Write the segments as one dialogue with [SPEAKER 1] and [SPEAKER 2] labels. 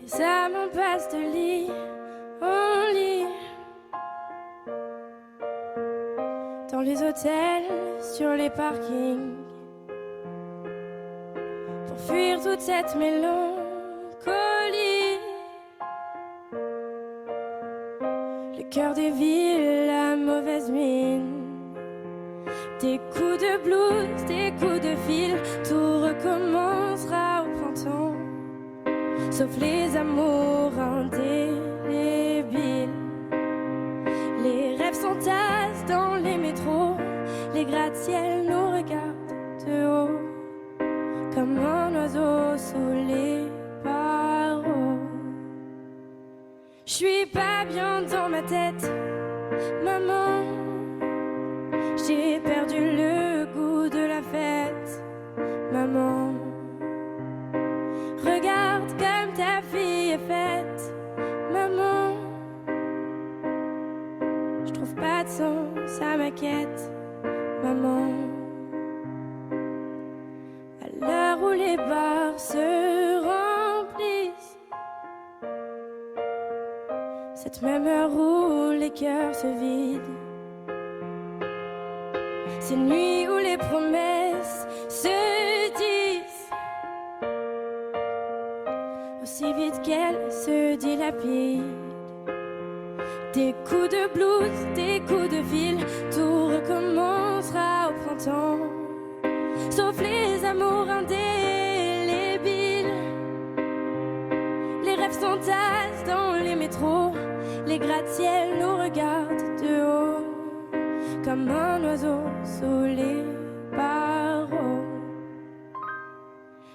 [SPEAKER 1] Les amants passent de lit en lit, dans les hôtels, sur les parkings, pour fuir toute cette mélancolie. Le cœur des villes, la mauvaise mine, des coups de blues, des coups de fil, tout recommencera au printemps, sauf les amours indélébiles. Les rêves s'entassent dans les métros, les gratte-ciels nous regardent de haut, comme un oiseau sous les barreaux. J'suis pas bien dans ma tête, maman. J'ai perdu le goût de la fête, maman. Regarde comme ta fille est faite, maman. Je trouve pas de sens à ma quête, maman. À l'heure où les bars se remplissent, cette même heure où les cœurs se vident, ces nuits où les promesses se disent aussi vite qu'elles se dilapident. Des coups de blues, des coups de fil, tout recommencera au printemps, sauf les amours indélébiles. Les rêves s'entassent dans les métros, les gratte-ciels nous regardent de haut, comme un oiseau sous les barreaux.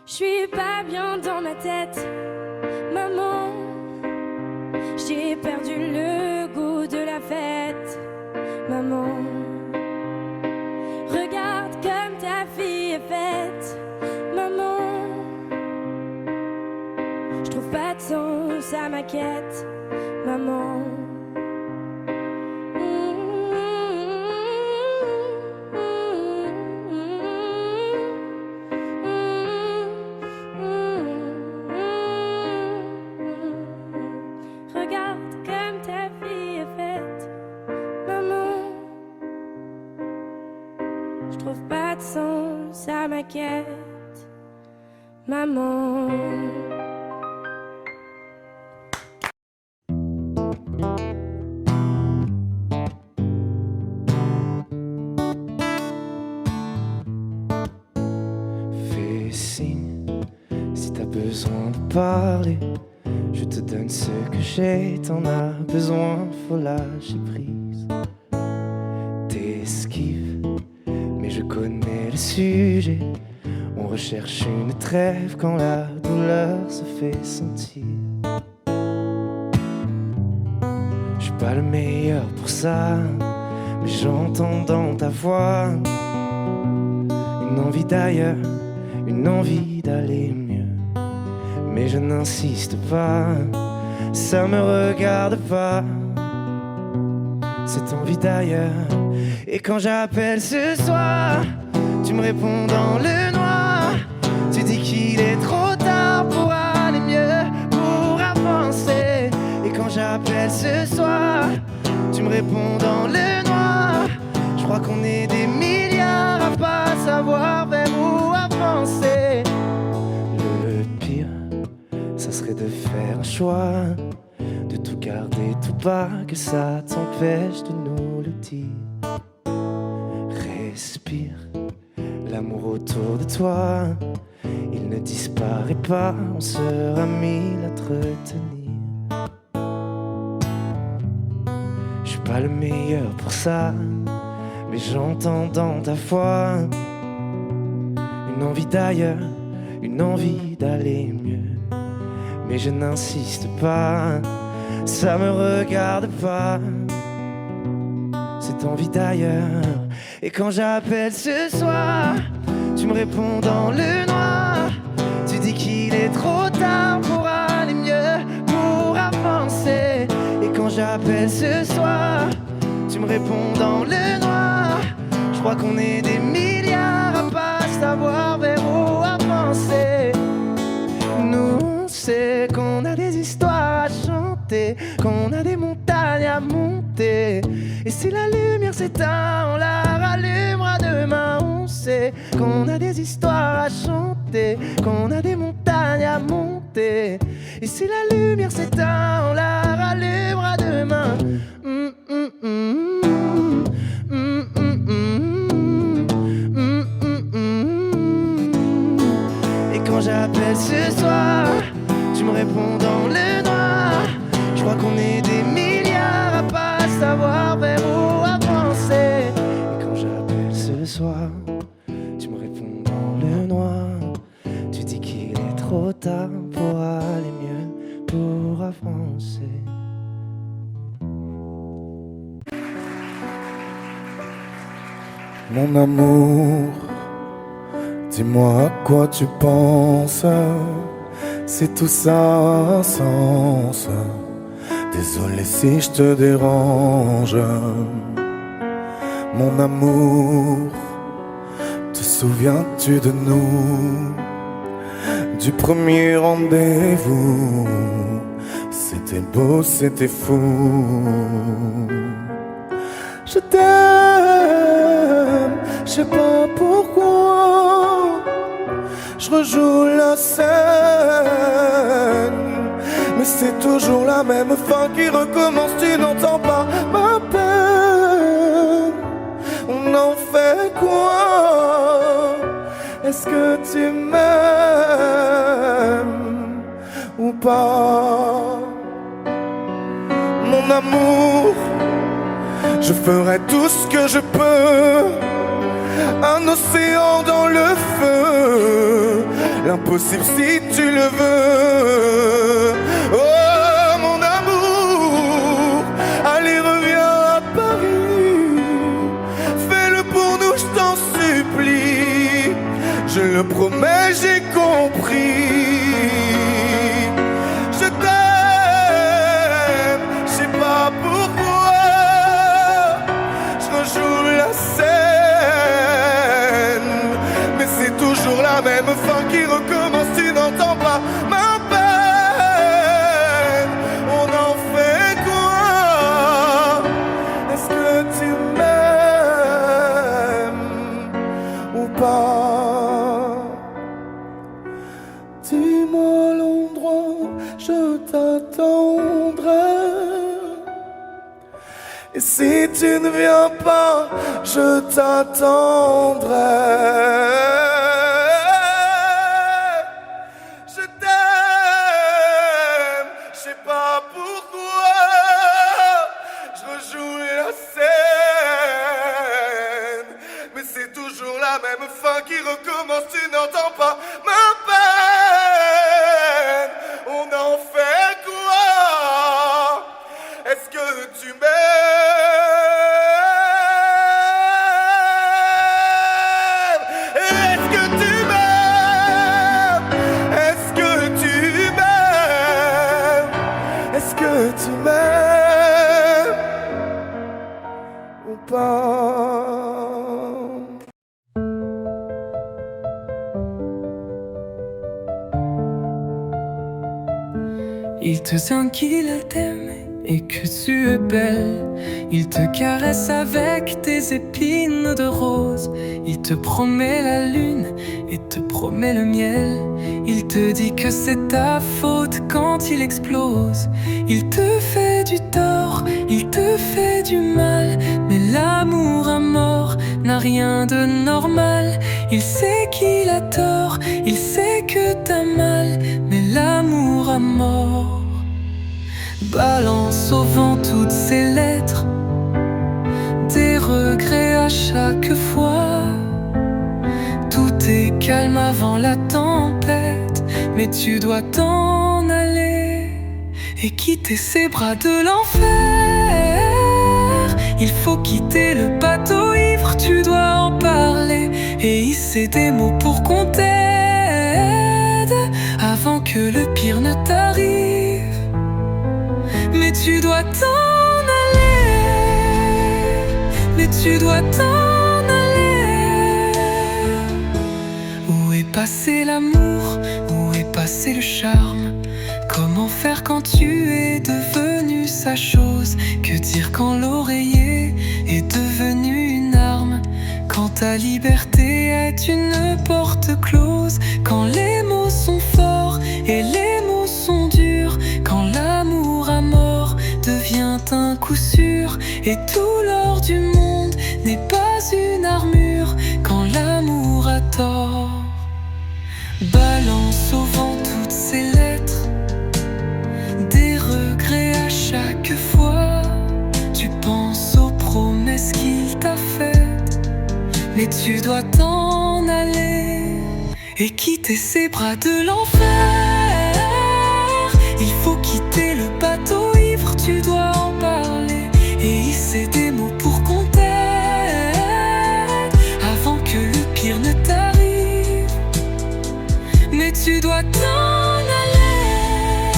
[SPEAKER 1] J'suis pas bien dans ma tête, maman. J'ai perdu le goût de la fête, maman. Regarde comme ta fille est faite, maman. J'trouve pas de sens à ma quête, maman. À ma quête, maman.
[SPEAKER 2] Fais signe si t'as besoin de parler. Je te donne ce que j'ai, t'en as besoin, faut lâcher prise. T'esquives, mais je connais le sujet. On recherche une trêve quand la douleur se fait sentir. Je suis pas le meilleur pour ça, mais j'entends dans ta voix une envie d'ailleurs, une envie d'aller mieux. Mais je n'insiste pas, ça me regarde pas, cette envie d'ailleurs. Et quand j'appelle ce soir, tu me réponds dans le noir. Tu dis qu'il est trop tard pour aller mieux, pour avancer. Et quand j'appelle ce soir, tu me réponds dans le noir. Je crois qu'on est des milliards à pas savoir vers où avancer. Le pire, ça serait de faire un choix, de tout garder, tout pas, que ça t'empêche de nous le dire. Respire, l'amour autour de toi, il ne disparaît pas, on sera mille à te retenir. Je suis pas le meilleur pour ça, mais j'entends dans ta voix une envie d'ailleurs, une envie d'aller mieux. Mais je n'insiste pas, ça me regarde pas, cette envie d'ailleurs. Et quand j'appelle ce soir, tu me réponds dans le noir. Tu dis qu'il est trop tard pour aller mieux, pour avancer. Et quand j'appelle ce soir, tu me réponds dans le noir. Je crois qu'on est des milliards à pas savoir vers où avancer. Nous, on sait qu'on a des chanter, qu'on a des montagnes à monter. Et si la lumière s'éteint, on la rallumera demain. On sait qu'on a des histoires à chanter, qu'on a des montagnes à monter. Et si la lumière s'éteint, on la rallumera demain. Et quand j'appelle ce soir, tu me réponds dans le noir. Je crois qu'on est des milliards à pas savoir vers où avancer. Et quand j'appelle ce soir, tu me réponds dans le noir. Tu dis qu'il est trop tard pour aller mieux, pour avancer.
[SPEAKER 3] Mon amour, dis-moi à quoi tu penses. C'est tout ça un sens. Désolé si je te dérange. Mon amour, te souviens-tu de nous? Du premier rendez-vous, c'était beau, c'était fou. Je t'aime, je sais pas pourquoi. Je rejoue la scène, mais c'est toujours la même fin qui recommence. Tu n'entends pas ma peine. On en fait quoi? Est-ce que tu m'aimes ou pas? Mon amour, je ferai tout ce que je peux. Un océan dans le feu, l'impossible si tu le veux. Oh mon amour, allez reviens à Paris. Fais-le pour nous, je t'en supplie. Je le promets, j'ai compris. Je t'aime, je sais pas pourquoi. Je rejoue la scène, mais c'est toujours la même fin qui recommence. Tu n'entends pas ma peine. On en fait quoi? Est-ce que tu m'aimes ou pas? Dis-moi l'endroit, je t'attendrai. Et si tu ne viens pas, je t'attendrai. Je t'aime, je sais pas pourquoi. Je rejoue la scène, mais c'est toujours la même fin qui recommence. Tu n'entends pas ma peine. On en fait quoi? Est-ce que tu m'aimes? Est-ce que tu m'aimes? Est-ce que tu m'aimes? Est-ce que tu m'aimes ou pas?
[SPEAKER 4] Il te dit qu'il t'aime et que tu es belle. Il te caresse avec tes épines de rose. Il te promet la lune et te promet le miel. Il te dit que c'est ta faute quand il explose. Il te fait du tort, il te fait du mal. Mais l'amour à mort n'a rien de normal. Il sait qu'il a tort, il sait que t'as mal. Mais l'amour à mort balance au vent toutes ses lettres, des regrets à chaque fois. Tout est calme avant la tempête, mais tu dois t'en aller et quitter ces bras de l'enfer. Il faut quitter le bateau ivre, tu dois en parler et hisser des mots pour qu'on t'aide avant que le pire ne t'arrive. Mais tu dois t'en aller, mais tu dois t'en aller. Où est passé l'amour? Où est passé le charme? Comment faire quand tu es devenu sa chose? Que dire quand l'oreiller est devenu une arme? Quand ta liberté est une porte close? Quand les mots sont forts et les mots sont durs? Quand l'amour à mort devient un coup sûr? Et tout l'or du monde n'est pas une armure? Quand l'amour a tort, balance au vent toutes ces lettres, des regrets à chaque fois. Tu penses aux promesses qu'il t'a faites, mais tu dois t'en aller et quitter ces bras de l'enfer. Il faut quitter le bateau ivre, tu dois en parler et hisser des mots pour qu'on t'aide, avant que le pire ne t'arrive. Mais tu dois t'en aller,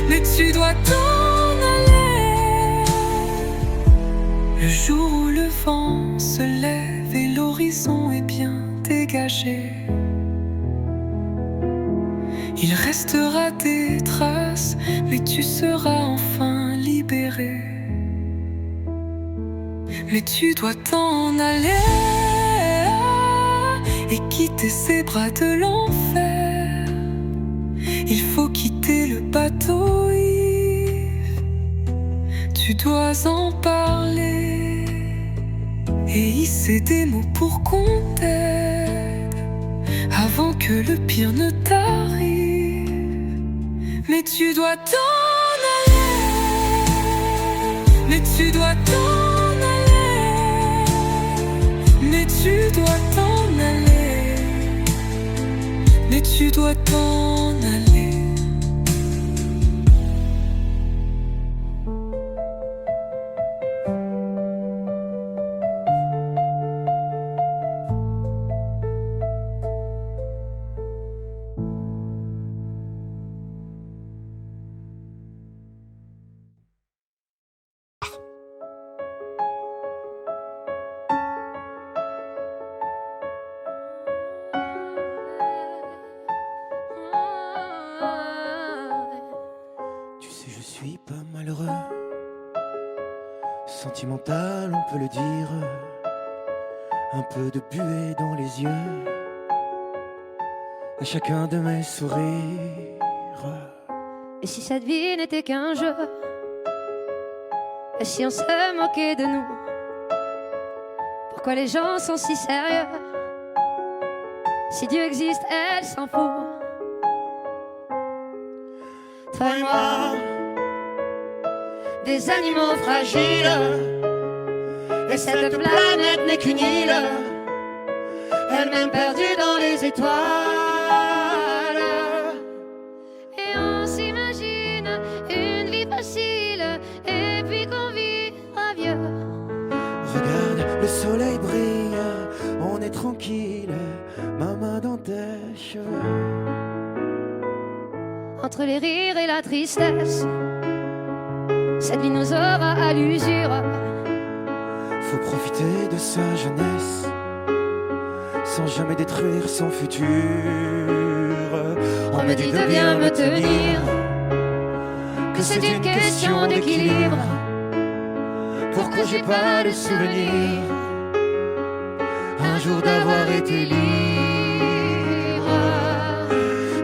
[SPEAKER 4] mais tu dois t'en aller. Le jour où le vent se lève et l'horizon est bien dégagé, il restera des traces, mais tu seras enfin libéré. Mais tu dois t'en aller et quitter ces bras de l'enfer. Il faut quitter le bateau ivre, tu dois en parler et hisser des mots pour qu'on t'aide, avant que le pire ne t'arrive. Mais tu dois t'en aller, mais tu dois t'en aller, mais tu dois t'en aller, mais tu dois t'en aller.
[SPEAKER 2] Tu sais, je suis pas malheureux, sentimental, on peut le dire. Un peu de buée dans les yeux à chacun de mes sourires.
[SPEAKER 1] Et si cette vie n'était qu'un jeu? Et si on se moquait de nous? Pourquoi les gens sont si sérieux? Si Dieu existe, elle s'en fout. Toi et moi, des animaux fragiles, et cette planète n'est qu'une île, elle-même perdue dans les étoiles. Et on s'imagine une vie facile, et puis qu'on vit à vieux.
[SPEAKER 2] Regarde, le soleil brille, on est tranquille, ma main dans tes cheveux.
[SPEAKER 1] Entre les rires et la tristesse, cette vie nous aura à l'usure.
[SPEAKER 2] Faut profiter de sa jeunesse, sans jamais détruire son futur.
[SPEAKER 1] On me dit de bien me tenir,
[SPEAKER 2] que c'est une question d'équilibre. Pourquoi j'ai pas le souvenir un jour d'avoir été libre?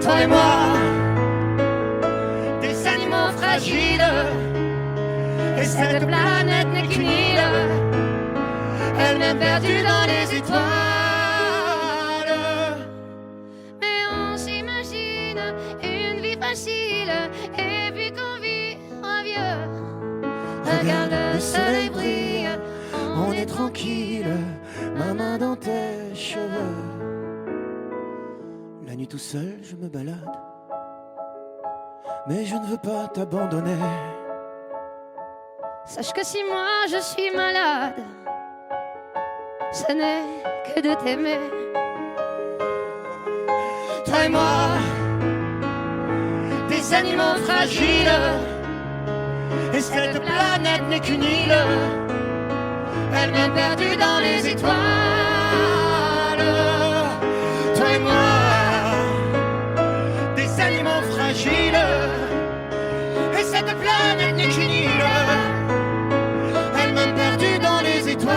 [SPEAKER 2] Toi et moi, des animaux fragiles, et cette planète n'est qu'une île, elle-même perdue dans les étoiles.
[SPEAKER 1] Mais on s'imagine une vie facile, et puis qu'on vit à vieux.
[SPEAKER 2] Regarde, le soleil brille, on est tranquille, ma main dans tes cheveux. La nuit tout seul, je me balade, mais je ne veux pas t'abandonner.
[SPEAKER 1] Sache que si moi je suis malade, ce n'est que de t'aimer.
[SPEAKER 2] Toi et moi, des animaux fragiles, et cette planète n'est qu'une île, elle-même perdue dans les étoiles. Toi et moi, des animaux fragiles,
[SPEAKER 5] fragile. Et cette planète n'est qu'une île, elle m'a perdu dans les étoiles.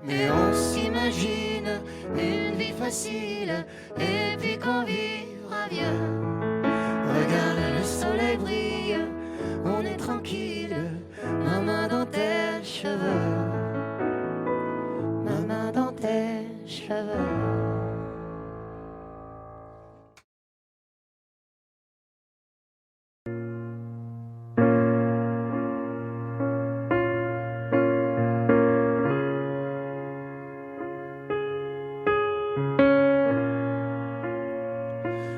[SPEAKER 5] Mais on s'imagine une vie facile, et puis qu'on vivra bien. Regarde, le soleil brille, on est tranquille. Ma main dans tes cheveux, ma main dans tes cheveux.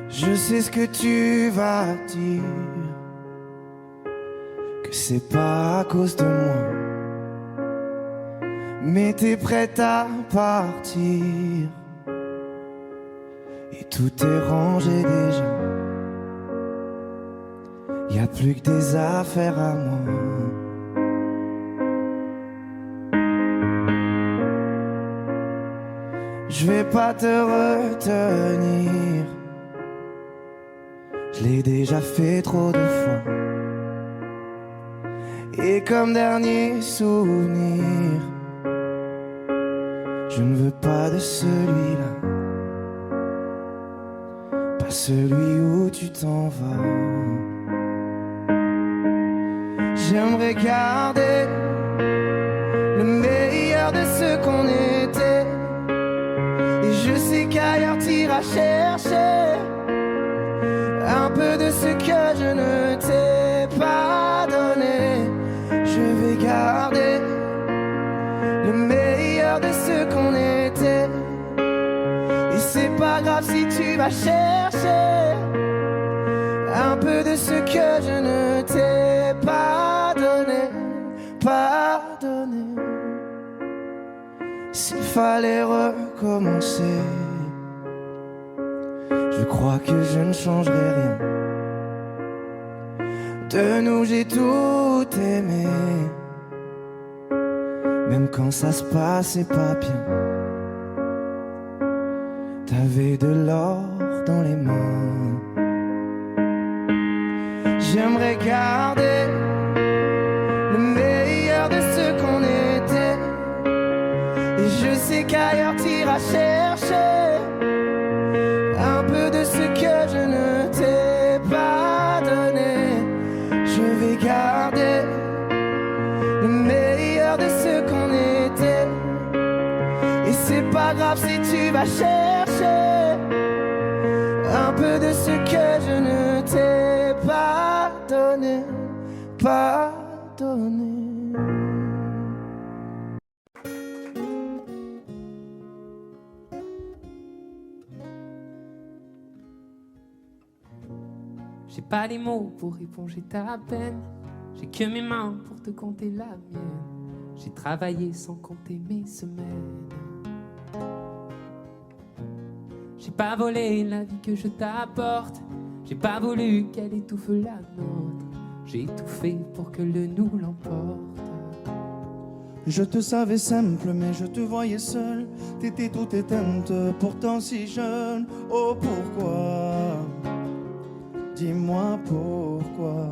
[SPEAKER 2] Je sais ce que tu vas dire, que c'est pas à cause de moi, mais t'es prête à partir et tout est rangé déjà. Y a plus que des affaires à moi. Je vais pas te retenir, je l'ai déjà fait trop de fois. Et comme dernier souvenir, je ne veux pas de celui-là, pas celui où tu t'en vas. J'aimerais garder le meilleur de ce qu'on était, et je sais qu'ailleurs t'iras chercher un peu de ce que je ne t'ai pas donné. Je vais garder le meilleur de ce qu'on était, et c'est pas grave si tu vas chercher un peu de ce que je ne t'ai pas donné, pas donné. S'il fallait recommencer, je crois que je ne changerai rien. De nous j'ai tout aimé, même quand ça se passait pas bien. T'avais de l'or dans les mains. J'aimerais garder le meilleur de ce qu'on était, et je sais qu'ailleurs t'iras chercher un peu de ce que je ne t'ai pas donné. Je vais garder le meilleur de ce qu'on était, et c'est pas grave si tu vas chercher un peu de ce que je ne t'ai pas donné, pas donné.
[SPEAKER 6] J'ai pas les mots pour éponger ta peine, j'ai que mes mains pour te compter la mienne. J'ai travaillé sans compter mes semaines. J'ai pas volé la vie que je t'apporte, j'ai pas voulu qu'elle étouffe la nôtre. J'ai tout fait pour que le nous l'emporte.
[SPEAKER 3] Je te savais simple, mais je te voyais seule. T'étais toute éteinte, pourtant si jeune. Oh pourquoi? Dis-moi pourquoi.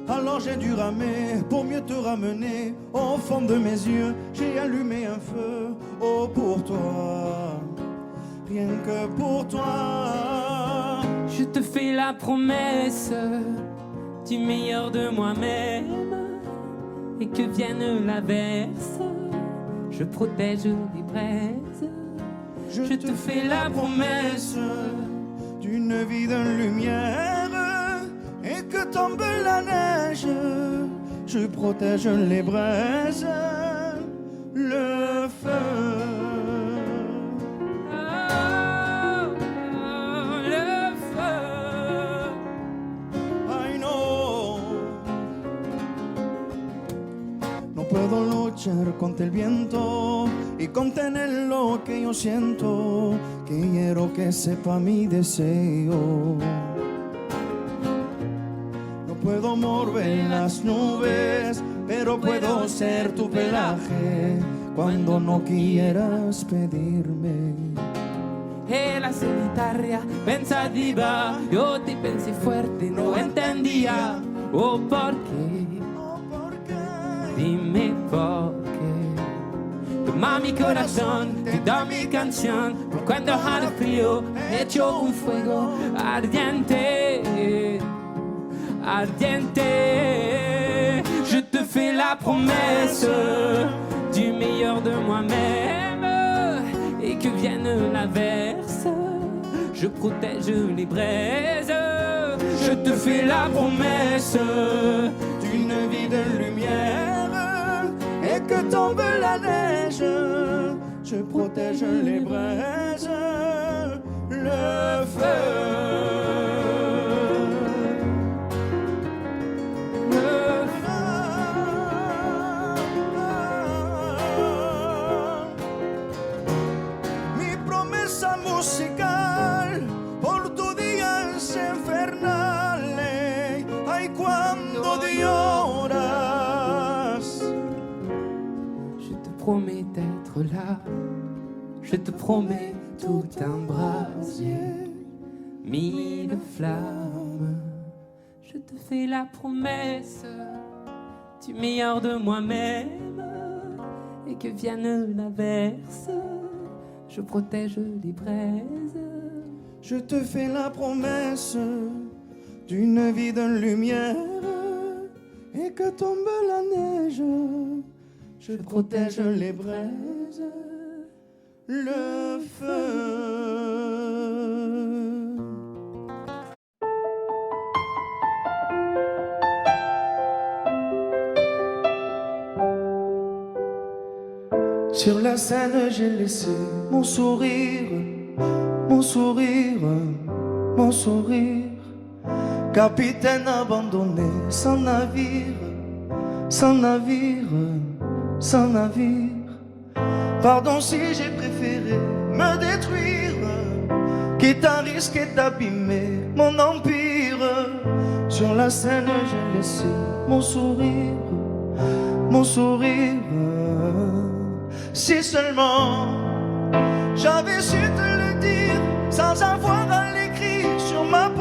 [SPEAKER 3] Alors j'ai dû ramer pour mieux te ramener. Au fond de mes yeux, j'ai allumé un feu. Oh pour toi, rien que pour toi.
[SPEAKER 6] Je te fais la promesse du meilleur de moi-même, et que vienne l'averse, je protège les braises. Je te fais la promesse
[SPEAKER 3] d'une vie de lumière, et que tombe la neige, je protège les braises, le feu.
[SPEAKER 6] Le feu.
[SPEAKER 3] I know. No puedo luchar contra el viento y contener lo que yo siento. Quiero que sepa mi deseo. No puedo mover las nubes, pero puedo ser tu pelaje cuando no quieras pedirme.
[SPEAKER 6] e la solitaria pensa diva. Yo te pensé fuerte, no entendía. Oh, ¿por qué? Dime por qué. Toma mi corazón, te da mi canción. Por cuando haga frío, hecho un fuego ardiente, ardiente. Je te fais la promesse du meilleur de moi-même. Et que vienne l'averse, je protège les braises. Je te fais la promesse d'une vie de lumière.
[SPEAKER 3] Et que tombe la neige, je protège les braises, le feu. Mi promesa musical por tu días infernales. Ay, cuando lloras.
[SPEAKER 6] Je te promets d'être là, je te promets tout un brasier, mille flammes. Je te fais la promesse du meilleur de moi-même. Et que vienne l'averse, je protège les braises.
[SPEAKER 3] Je te fais la promesse d'une vie de lumière. Et que tombe la neige, je protège les braises, le feu. Sur la scène, j'ai laissé mon sourire, mon sourire, mon sourire. Capitaine abandonné, sans navire, sans navire, sans navire. Pardon si j'ai préféré me détruire, quitte à risquer d'abîmer mon empire. Sur la scène, j'ai laissé mon sourire, mon sourire. Si seulement j'avais su te le dire sans avoir à l'écrire sur ma peau.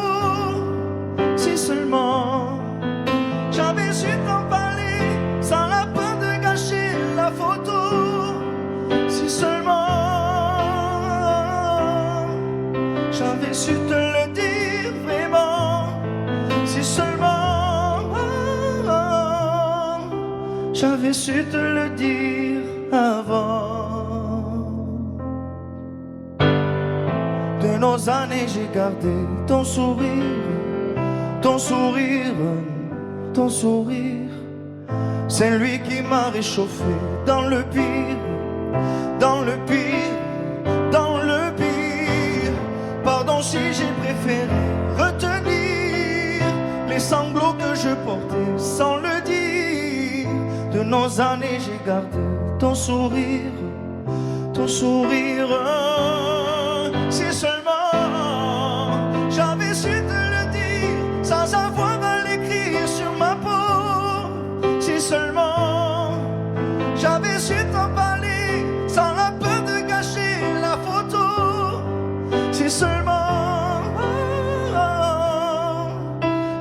[SPEAKER 3] Si seulement j'avais su t'en parler sans la peur de gâcher la photo. Si seulement j'avais su te le dire vraiment. Si seulement j'avais su te le dire avant. De nos années j'ai gardé ton sourire, ton sourire, ton sourire. C'est lui qui m'a réchauffé dans le pire, dans le pire, dans le pire. Pardon si j'ai préféré retenir les sanglots que je portais sans le dire. De nos années j'ai gardé ton sourire, ton sourire. Si seulement j'avais su te le dire sans avoir à l'écrire sur ma peau. Si seulement j'avais su t'en parler sans la peur de gâcher la photo. Si seulement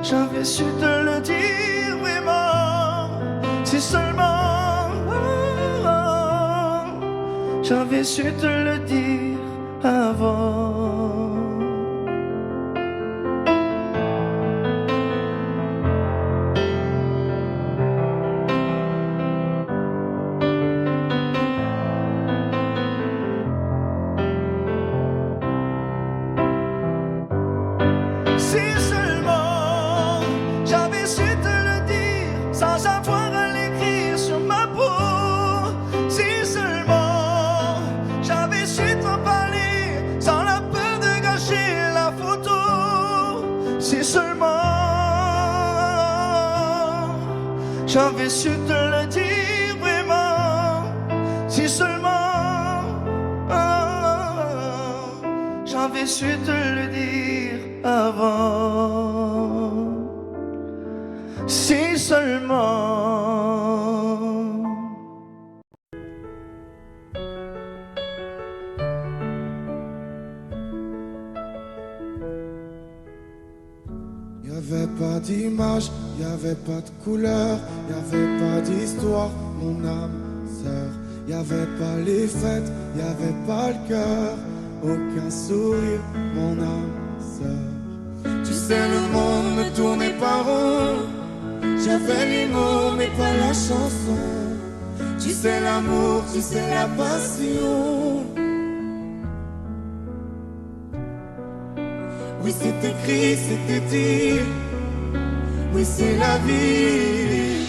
[SPEAKER 3] j'avais su te le dire vraiment. Si seulement j'avais su te le dire avant. Si seulement j'avais su te le dire sans avoir à l'écrire sur ma peau. Si seulement j'avais su t'en parler sans la peur de gâcher la photo. Si seulement j'avais su te le dire vraiment. Si seulement j'avais su te le dire avant. Si seulement. Y'avait pas d'image, y'avait pas de couleur, y'avait pas d'histoire, mon âme sœur. Y'avait pas les fêtes, y'avait pas le cœur, aucun sourire, mon âme sœur. Tu sais, le monde ne tournait pas rond, j'avais les mots mais pas la chanson. Tu sais l'amour, tu sais la passion. Oui, c'est écrit, c'était dit. Oui, c'est la vie.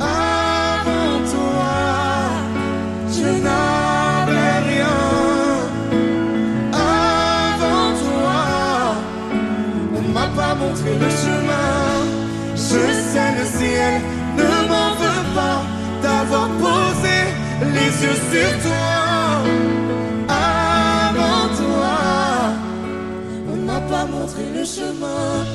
[SPEAKER 3] Avant toi, je n'avais rien. Avant toi, on m'a pas montré le chemin. Je sais, le ciel ne m'en veut pas d'avoir posé les yeux sur toi. Avant toi, on m'a pas montré le chemin.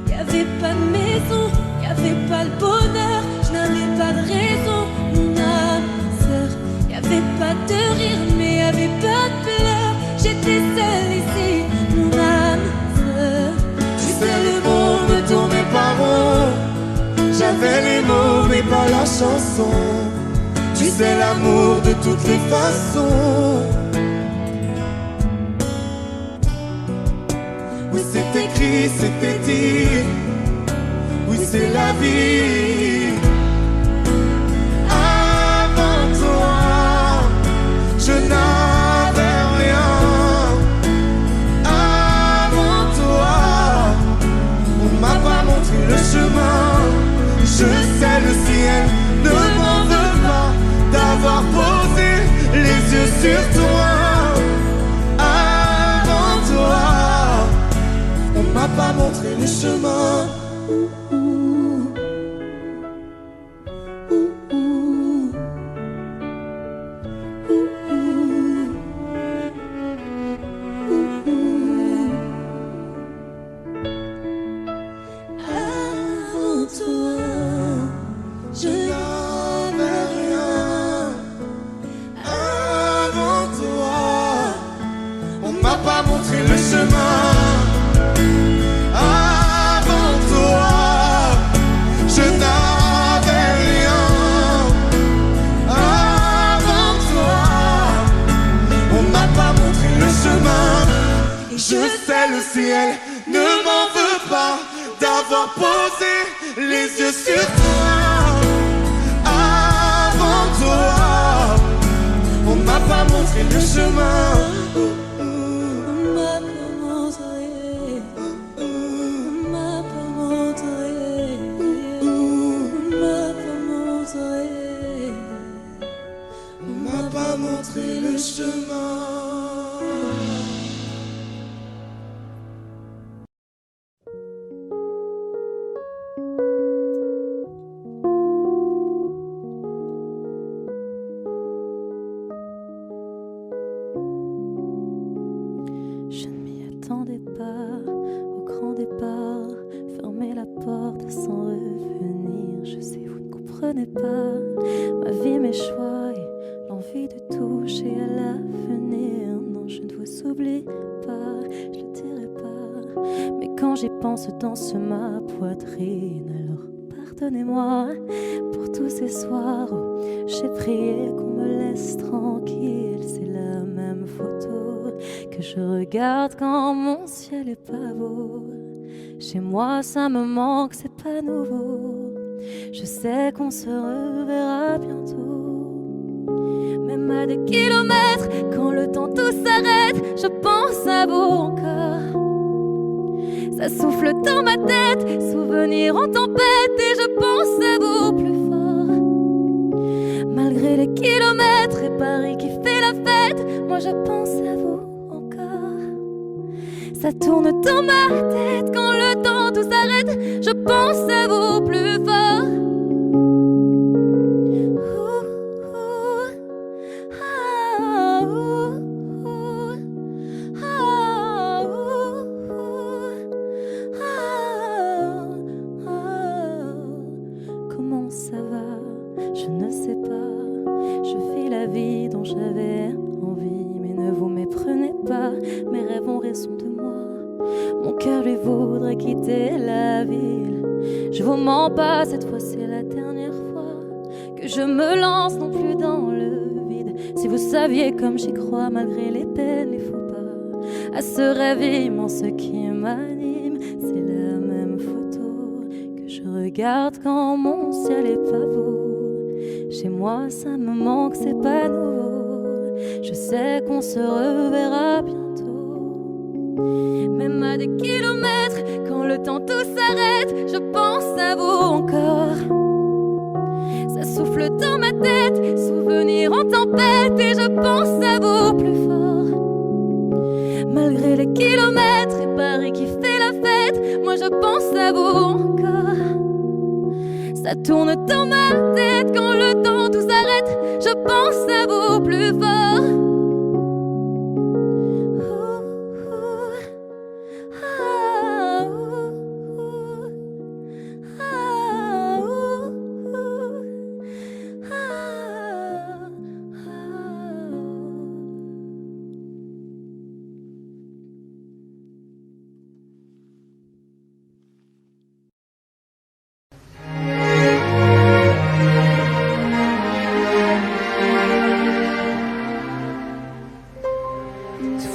[SPEAKER 1] Y'avait pas de maison, y'avait pas le bonheur, je n'avais pas de raison, mon âme sœur. Y'avait pas de rire, mais y'avait pas de pleurs. J'étais seule ici, mon âme sœur.
[SPEAKER 3] Tu sais, le monde ne tournait pas rond. J'avais les mots, mais pas la chanson. Tu sais, l'amour de toutes les façons. Oui, c'est écrit, c'était dit. Oui, c'est la vie. Avant toi, je n'avais rien. Avant toi, on m'a pas montré le chemin. Je sais, le ciel ne m'en veut pas d'avoir posé les yeux sur toi. Avant toi, on m'a pas montré le chemin.
[SPEAKER 1] Avant toi,
[SPEAKER 3] Je n'avais rien. Avant toi, on m'a pas montré le chemin. Avant toi, je n'avais rien. Avant toi, on m'a pas montré le chemin. Je sais, le ciel ne m'en veut pas d'avoir posé les yeux sur toi. Avant toi, on m'a pas montré le chemin.
[SPEAKER 1] on m'a pas montré, on m'a pas montré, on m'a pas montré.
[SPEAKER 3] On m'a pas montré le chemin.
[SPEAKER 7] Je ne m'y attendais pas au grand départ. Fermer la porte sans revenir. Je sais, vous ne comprenez pas ma vie, mes choix et l'envie de toucher à l'avenir. Non, je ne vous oublie pas, je le dirai pas. Mais quand j'y pense, danse ma poitrine. Alors pardonnez-moi pour tous ces soirs où j'ai prié qu'on me laisse tranquille. C'est la même photo que je regarde quand mon ciel est pas beau. Chez moi ça me manque, c'est pas nouveau. Je sais qu'on se reverra bientôt. Même à des kilomètres, quand le temps tout s'arrête, je pense à vous encore. Ça souffle dans ma tête, souvenirs en tempête, et je pense à vous plus fort. Malgré les kilomètres et Paris qui fait la fête, moi je pense à vous encore. Ça tourne dans ma tête quand le temps tout s'arrête, je pense à vous plus fort. Je vous mens pas, cette fois c'est la dernière fois que je me lance non plus dans le vide. Si vous saviez comme j'y crois malgré les peines, les faux pas, à ce rêve immense qui m'anime, c'est la même photo que je regarde quand mon ciel est pas beau. Chez moi ça me manque, c'est pas nouveau. Je sais qu'on se reverra bientôt. Même à des kilomètres, quand le temps tout s'arrête, je pense à vous encore. Ça souffle dans ma tête, souvenirs en tempête, et je pense à vous plus fort. Malgré les kilomètres et Paris qui fait la fête, moi je pense à vous encore. Ça tourne dans ma tête, quand le temps tout s'arrête, je pense à vous plus fort.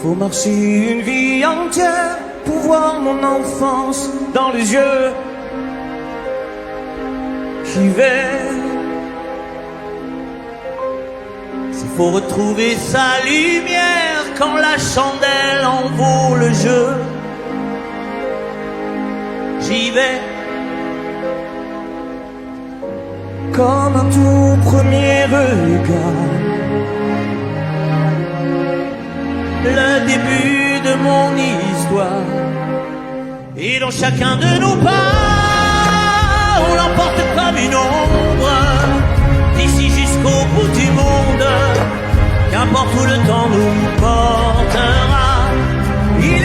[SPEAKER 2] Faut marcher une vie entière pour voir mon enfance dans les yeux. J'y vais. S'il faut retrouver sa lumière quand la chandelle en vaut le jeu, j'y vais. Comme un tout premier regard, le début de mon histoire. Et dans chacun de nos pas, on l'emporte comme une ombre, d'ici jusqu'au bout du monde, qu'importe où le temps nous portera. Il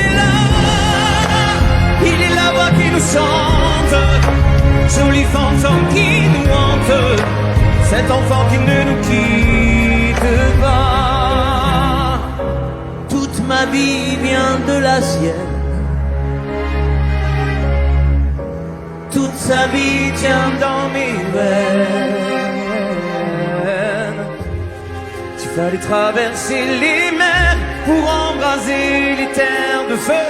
[SPEAKER 2] est la voix qui nous chante, joli fantôme qui nous hante, cet enfant qui ne nous quitte pas. Toute ma vie vient de la sienne, toute sa vie tient dans mes veines. Il fallait traverser les mers pour embraser les terres de feu.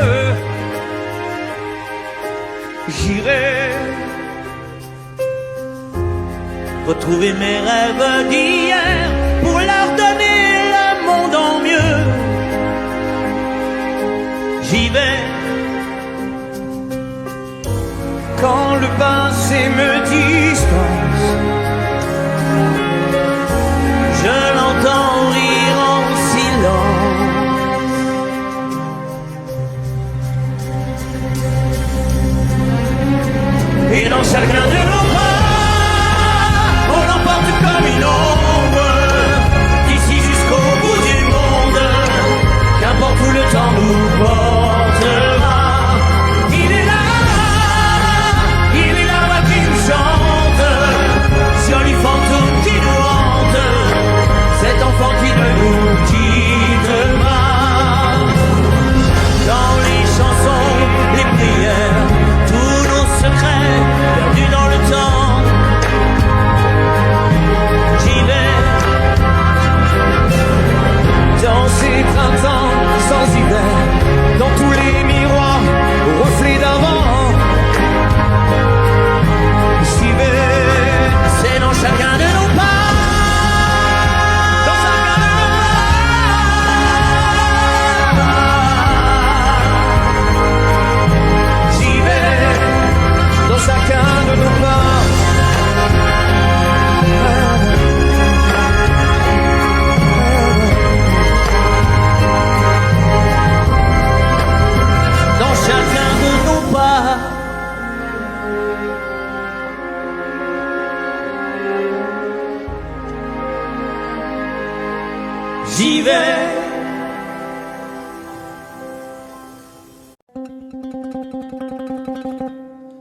[SPEAKER 2] J'irai retrouver mes rêves d'hier pour leur donner le monde en mieux. J'y vais quand le passé me distance, je l'entends rire en silence. Et dans chacun de nos pas, on l'emporte comme une ombre, d'ici jusqu'au bout du monde, qu'importe où le temps nous portera. Il est la voix qui nous chante, joli fantôme qui nous hante, cet enfant qui ne nous quitte pas. Dans les chansons, les prières, tous nos secrets perdus dans le temps. J'y vais dans ces printemps sans hiver, dans tous les miroirs aux reflets d'avant. J'y vais, c'est dans chacun de nos pas, dans chacun de nos pas. J'y vais, dans chacun de nos pas. Dans chacun de nos pas. J'y vais.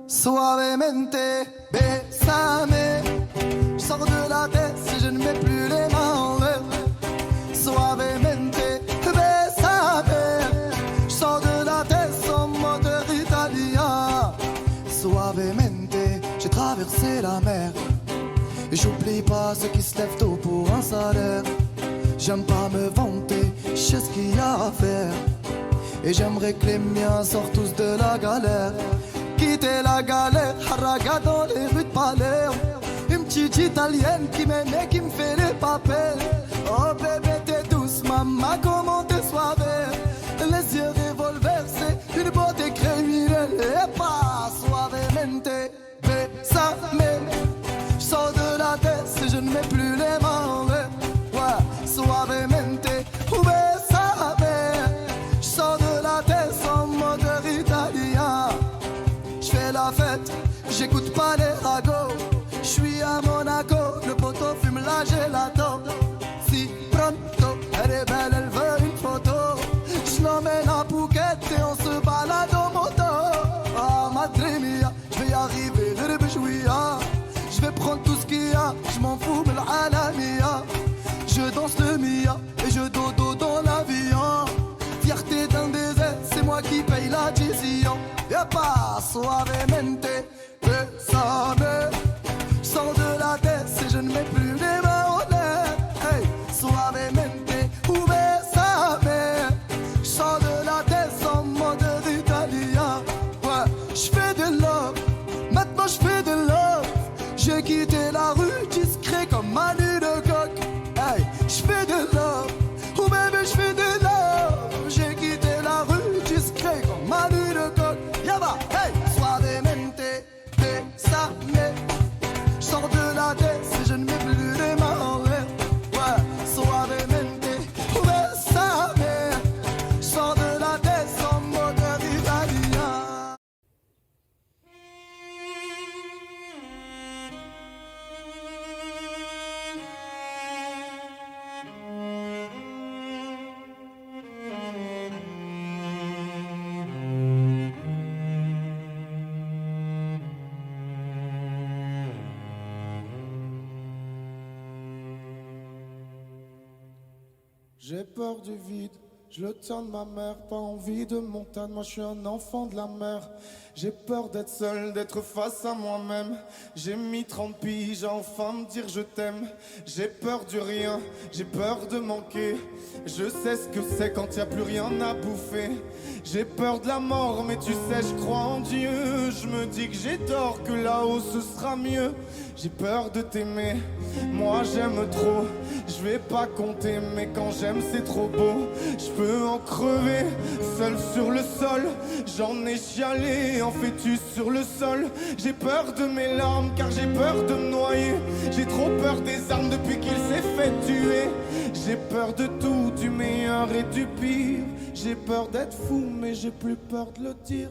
[SPEAKER 3] Suavemente, bésame. Je sors de la tête si je ne mets plus les mains en l'air. Suavemente, bésame. Je sors de la tête sans moteur italien. Suavemente, je traverser la mer. Et j'oublie pas ceux qui se lèvent tôt pour un salaire. J'aime pas me vanter, je sais ce qu'il y a à faire. Et j'aimerais que les miens sortent tous de la galère. Quitter la galère, haraga dans les rues de Palerme. Une petite italienne qui m'aime et qui me fait les papels. Oh bébé t'es douce, maman comment t'es suave. Les yeux revolver, c'est une beauté criminelle. Et pas suavemente, besame. J'sors de la tête et je ne mets plus les mains en l'air. Ouais, suavemente, besame. J'sors de la tête en moteur italien. J'fais la fête, j'écoute pas les ragots. J'suis à Monaco, le poteau fume la gelato. Si pronto, elle est belle, elle veut une photo. J'l'emmène à Phuket et on se balade en moto. Ah madre mia, j'vais y arriver, je vais prendre tout ce qu'il y a, j'm'en fous de l'alamia. Je danse le mia et je dodo dans l'avion. Fierté d'un désert, c'est moi qui paye l'addition. Y'a pas suavemente, besame. J'sors de la tête et je ne mets plus les mains en l'air. Hey, suavemente, besame. J'sors de la tête en mode italien. Ouais, j'fais de love, maintenant j'fais de love. J'ai quitté la rue discret comme Manu de Coq. Hey, j'fais de love, oh bébé j'fais de love. J'ai quitté la rue discret comme Manu de Coq. Yaba, hey, suavemente, besame. J'sors de la tête si je ne mets plus les mains en l'air. Ouais, suavemente, besame. J'sors de la tête en moteur italien.
[SPEAKER 8] J'ai peur du vide, je le tiens de ma mère, pas envie de montagne, moi je suis un enfant de la mer. J'ai peur d'être seul, d'être face à moi-même. J'ai mis 30 piges à enfin me dire je t'aime. J'ai peur du rien, j'ai peur de manquer. Je sais ce que c'est quand y a plus rien à bouffer. J'ai peur de la mort, mais tu sais je crois en Dieu. Je me dis que j'ai tort, que là-haut ce sera mieux. J'ai peur de t'aimer, moi j'aime trop. Je vais pas compter, mais quand j'aime c'est trop beau. Je peux en crever, seul sur le sol. J'en ai chialé en fœtus sur le sol. J'ai peur de mes larmes car j'ai peur de me noyer. J'ai trop peur des armes depuis qu'il s'est fait tuer. J'ai peur de tout, du meilleur et du pire. J'ai peur d'être fou mais j'ai plus peur de le dire.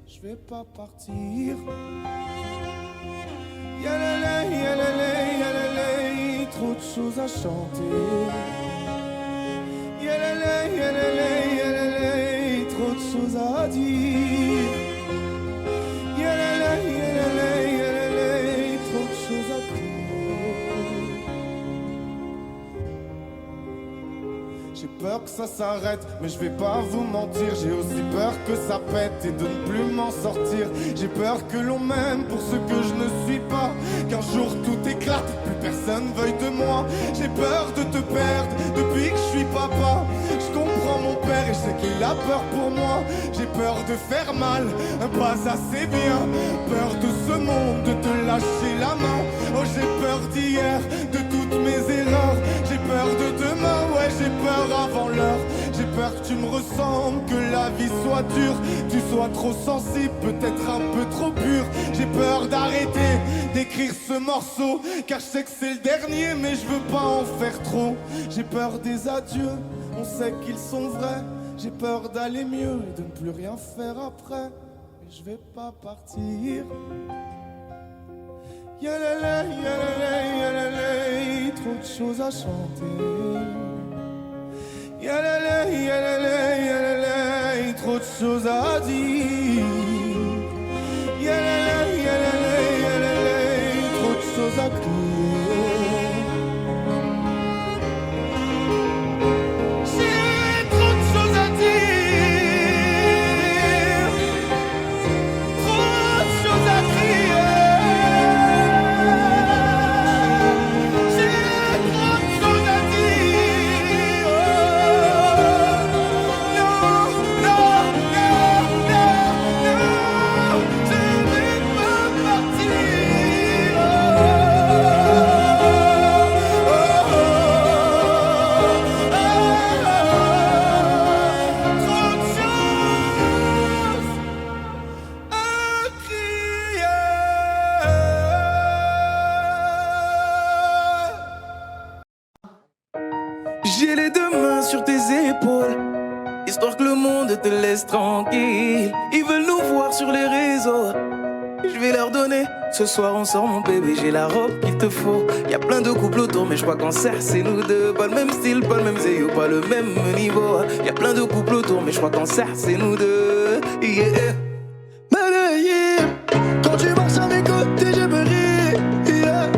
[SPEAKER 8] Je vais pas partir. Yalalay, yalalay, yalalay, trop de choses à chanter. Yalalay, yalalay, yalalay, trop de choses à dire. Yalalay, yalalay, yalalay, trop de choses à crier. J'ai peur que ça s'arrête, mais je vais pas vous mentir. J'ai aussi peur que ça pète et de ne plus m'en sortir. J'ai peur que l'on m'aime pour ce que je ne suis pas. Qu'un jour tout éclate, plus personne veuille de moi. J'ai peur de te perdre depuis que je suis papa. Je comprends mon père et je sais qu'il a peur pour moi. J'ai peur de faire mal, pas assez bien. Peur de ce monde, de te lâcher la main. Oh j'ai peur d'hier, de toutes mes erreurs. J'ai peur de demain, ouais j'ai peur avant l'heure. J'ai peur que tu me ressembles, que la vie soit dure. Tu sois trop sensible, peut-être un peu trop pur. J'ai peur d'arrêter d'écrire ce morceau, car je sais que c'est le dernier, mais je veux pas en faire trop. J'ai peur des adieux, on sait qu'ils sont vrais. J'ai peur d'aller mieux et de ne plus rien faire après. Mais je vais pas partir. Yalalay, yalalay, yalalay, trop de choses à chanter. Yalalay, yalalay, yalalay, trop de choses à dire. Yalalay, yalalay, yalalay, trop de choses à crier. J'ai trop de choses à dire, trop de choses à crier.
[SPEAKER 3] deux mains sur tes épaules, histoire que le monde te laisse tranquille. Ils veulent nous voir sur les réseaux, je vais leur donner. Ce soir on sort mon bébé, j'ai la robe qu'il te faut. Y'a plein de couples autour mais je crois qu'en serre c'est nous deux. Pas le même style, pas le même zéyo, pas le même niveau. Y'a plein de couples autour mais je crois qu'en serre c'est nous deux. Yeah.
[SPEAKER 9] Medellín, quand tu marches à mes côtés je me ris. Yeah.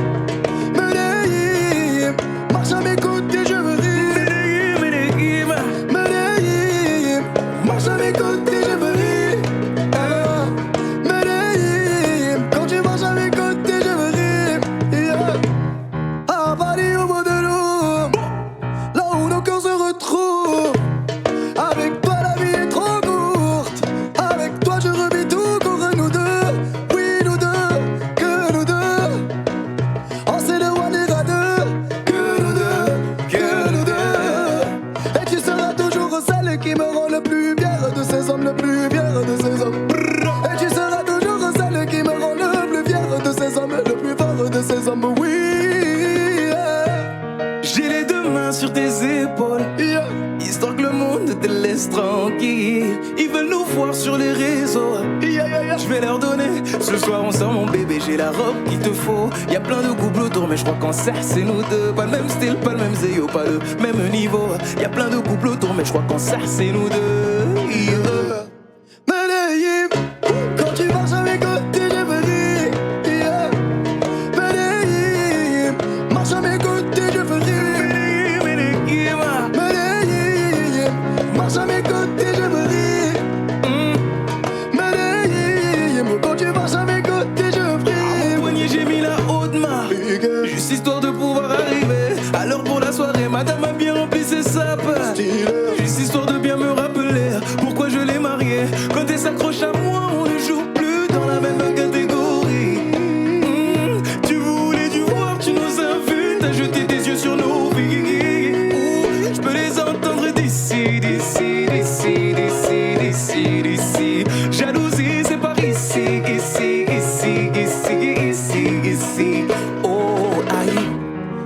[SPEAKER 9] Medellín, marche à mes côtés je me ris.
[SPEAKER 3] Medellín,
[SPEAKER 9] Medellín, marche à mes côtés je me ris. Medellín, quand tu marches à mes côtés je me ris. Yeah. À Paris au bout de l'eau, là où nos cœurs se retrouvent. Avec toi la vie est trop courte. Avec toi je revis tout contre nous deux. Oui nous deux, que nous deux. On s'éloignera deux. Que nous deux, que nous deux. Et tu seras toujours celle qui me rend le plus fier de ces hommes, le plus fier de ces hommes. Et tu seras toujours celle qui me rend le plus fier de ces hommes, le plus fort de ces hommes. Oui, yeah.
[SPEAKER 3] j'ai les deux mains sur tes épaules,
[SPEAKER 9] Yeah.
[SPEAKER 3] histoire que le monde te laisse tranquille. Ils veulent nous voir sur les réseaux,
[SPEAKER 9] Yeah, yeah, yeah.
[SPEAKER 3] je vais leur donner. Ce soir on sort mon bébé, j'ai la robe qu'il te faut. Y'a plein de couples autour mais je crois qu'en serre c'est nous deux. Pas le même style, pas le même zéyo, pas le même niveau. Y'a plein de couples autour mais je crois qu'en serre c'est nous deux. Yeah.
[SPEAKER 9] Medellín, quand tu marches à mes côtés, je me ris. Yeah. Medellín, marche à mes côtés, je me ris. Medellín, marche à mes côtés, je me ris. Medellín, quand tu marches à mes côtés, je me ris.
[SPEAKER 3] Au poignet j'ai mis la haute main, juste histoire de pouvoir arriver à l'heure pour la soirée. Madame a bien rempli ses sapes, juste histoire de bien me rappeler pourquoi je l'ai mariée. Quand elle s'accroche à moi, on ne joue plus dans la même catégorie. Tu voulais du voir, tu nous as vus, t'as jeté tes yeux sur nos vies. Je peux les entendre d'ici, d'ici, d'ici, d'ici, d'ici, d'ici. Jalousie, c'est par ici, ici, ici, ici, ici, ici. Oh, aïe.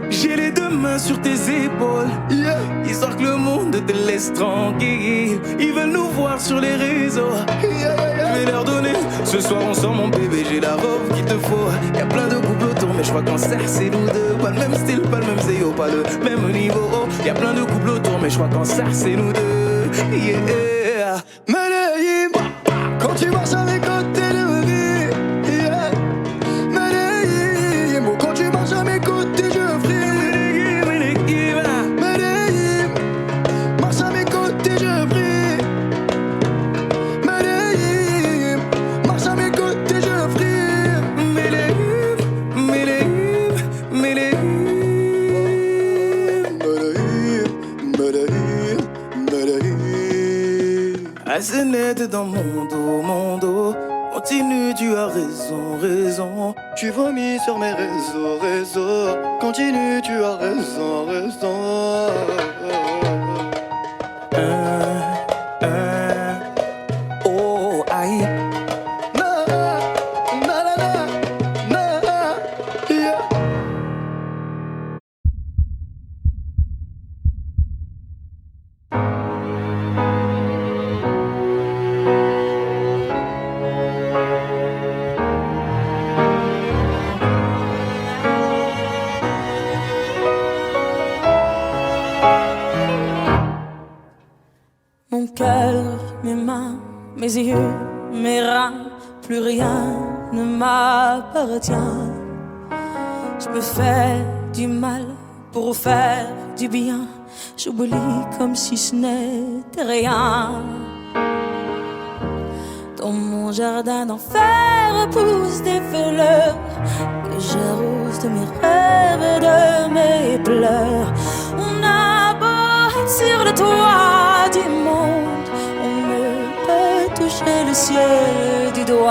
[SPEAKER 3] J'ai les deux mains sur tes épaules,
[SPEAKER 9] Yeah.
[SPEAKER 3] histoire que le monde te laisse tranquille. Ils veulent nous voir sur les réseaux,
[SPEAKER 9] Yeah, yeah, yeah.
[SPEAKER 3] je vais leur donner. Ce soir on sort mon bébé, j'ai la robe qu'il te faut. Y'a plein de couples autour mais je crois qu'en serre c'est nous deux. Pas le même style, pas le même zéyo, pas le même niveau. Y'a plein de couples autour mais je crois qu'en serre c'est nous deux. Yeah.
[SPEAKER 9] Medellín, quand tu marches à mes côtés, je me ris. Yeah. Medellín, quand tu marches à mes côtés, je fris. Medellín, marche à mes côtés, je prie. Medellín, marche à mes côtés, je prie.
[SPEAKER 3] Medellín, Medellín, Medellín.
[SPEAKER 9] Medellín, Medellín.
[SPEAKER 3] Assez net dans mon dos. Continue, tu as raison, raison.
[SPEAKER 9] Tu vomis sur mes réseaux. Continue, tu as raison, raison.
[SPEAKER 3] Oh, aïe.
[SPEAKER 9] Na, na, na, na, na, yeah.
[SPEAKER 1] Mon cœur, mes mains, mes yeux, mes reins, plus rien ne m'appartient. Je me fais du mal pour faire du bien. J'oublie comme si ce n'était rien. Dans mon jardin d'enfer poussent des fleurs que j'arrose de mes rêves et de mes pleurs. On a beau être sur le toit du monde, on ne peut toucher le ciel du doigt.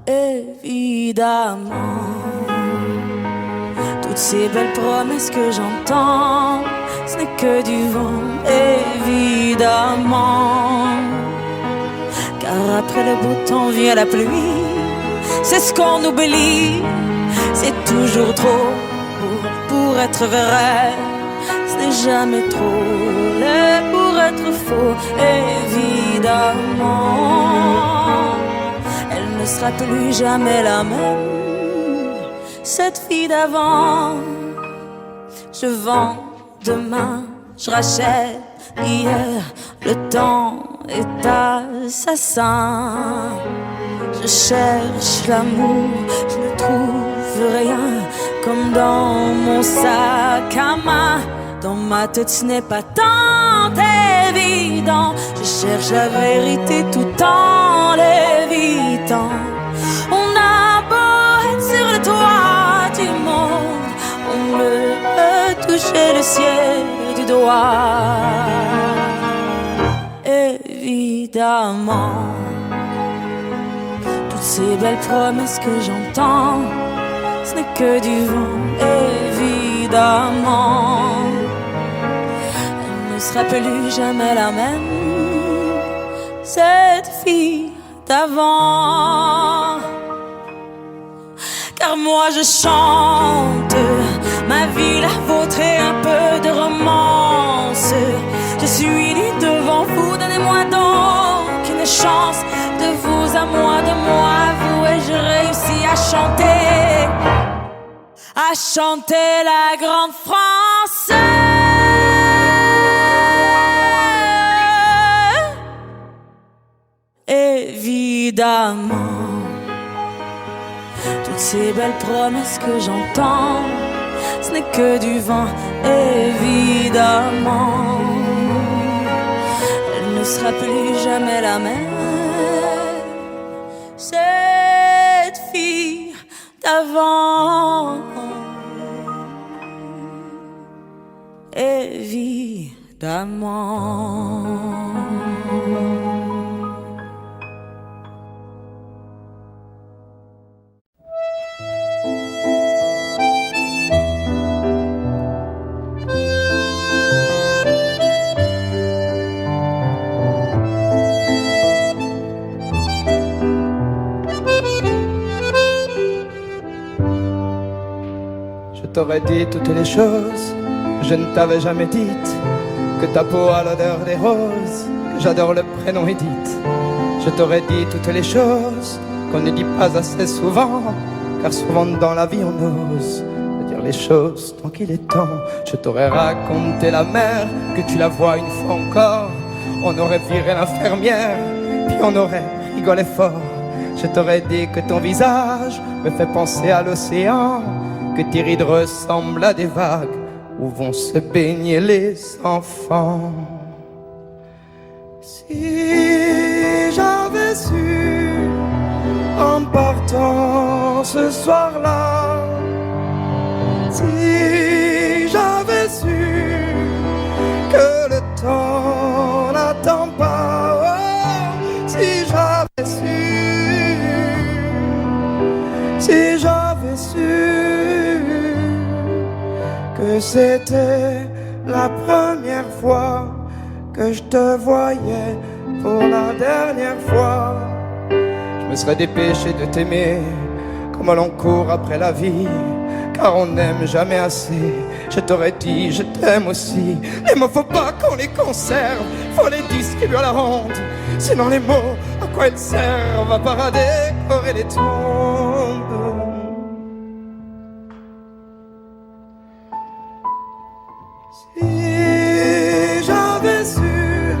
[SPEAKER 1] Évidemment, toutes ces belles promesses que j'entends, ce n'est que du vent, évidemment. Car après le beau temps vient la pluie, c'est ce qu'on oublie. C'est toujours trop
[SPEAKER 7] beau pour être vrai, ce n'est jamais trop laid pour être faux. Évidemment, elle ne sera plus jamais la même, cette fille d'avant. Je vends demain, je rachète hier, le temps est assassin. Je cherche l'amour, je ne trouve rien, comme dans mon sac à main. Dans ma tête ce n'est pas tant évident, je cherche la vérité tout en l'évitant. On a beau être sur le toit du monde, on peut toucher le ciel du doigt. Évidemment, toutes ces belles promesses que j'entends, ce n'est que du vent. Évidemment, elle ne sera plus jamais la même, cette fille d'avant. Car moi je chante ma vie, la vôtre et un peu de romance. Je suis nue devant vous, donnez-moi donc une chance. De vous à moi, de moi à vous, et je réussis à chanter la grande France. Évidemment, toutes ces belles promesses que j'entends, ce n'est que du vent. Évidemment, elle ne sera plus jamais la même, cette fille d'avant. Évidemment.
[SPEAKER 9] Je t'aurais dit toutes les choses, je ne t'avais jamais dites que ta peau a l'odeur des roses, que j'adore le prénom Edith. Je t'aurais dit toutes les choses qu'on ne dit pas assez souvent, car souvent dans la vie on ose dire les choses tant qu'il est temps. Je t'aurais raconté la mer, que tu la vois une fois encore. On aurait viré l'infirmière, puis on aurait rigolé fort. Je t'aurais dit que ton visage me fait penser à l'océan, que tes rides ressemblent à des vagues où vont se baigner les enfants. Si j'avais su en partant ce soir-là, si j'avais su que le temps n'attend pas, oh, si j'avais su que c'était la première fois que je te voyais pour la dernière fois, je me serais dépêché de t'aimer comme l'on court après la vie, car on n'aime jamais assez. Je t'aurais dit je t'aime aussi. Les mots faut pas qu'on les conserve, faut les distribuer à la ronde, sinon les mots à quoi ils servent? À part à décorer les tombes. Si j'avais su